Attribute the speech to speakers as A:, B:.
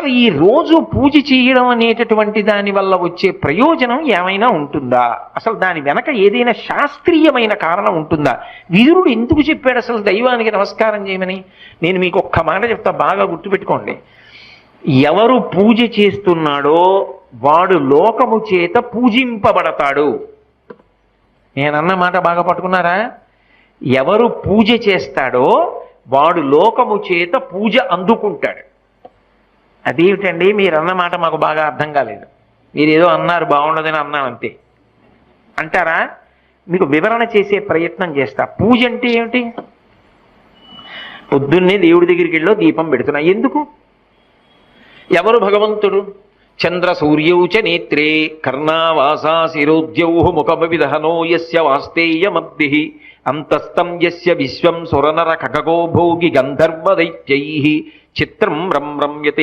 A: అసలు ఈ రోజు పూజ చేయడం అనేటటువంటి దాని వల్ల వచ్చే ప్రయోజనం ఏమైనా ఉంటుందా? అసలు దాని వెనక ఏదైనా శాస్త్రీయమైన కారణం ఉంటుందా? విదురుడు ఎందుకు చెప్పాడు అసలు దైవానికి నమస్కారం చేయమని? నేను మీకు ఒక్క మాట చెప్తా, బాగా గుర్తుపెట్టుకోండి. ఎవరు పూజ చేస్తున్నాడో వాడు లోకము చేత పూజింపబడతాడు. నేనన్న మాట బాగా పట్టుకున్నారా? ఎవరు పూజ చేస్తాడో వాడు లోకము చేత పూజ అందుకుంటాడు. అదేమిటండి మీరు అన్నమాట మాకు బాగా అర్థం కాలేదు, మీరేదో అన్నారు బాగుండదని అన్నాను అంతే అంటారా? మీకు వివరణ చేసే ప్రయత్నం చేస్తా. పూజ అంటే ఏమిటి? పొద్దున్నే దేవుడి దగ్గరికి వెళ్ళో దీపం పెడుతున్నా, ఎందుకు? ఎవరు భగవంతుడు? చంద్ర సూర్యౌచ నేత్రే కర్ణావాసా శిరోద్యౌ ముఖమవిదహనో యస్య వాస్తేయమబ్ధి అంతస్తం యస్య విశ్వం సురనర ఖగో భోగి గంధర్వ దైత్యైః చిత్రం రమ్యతే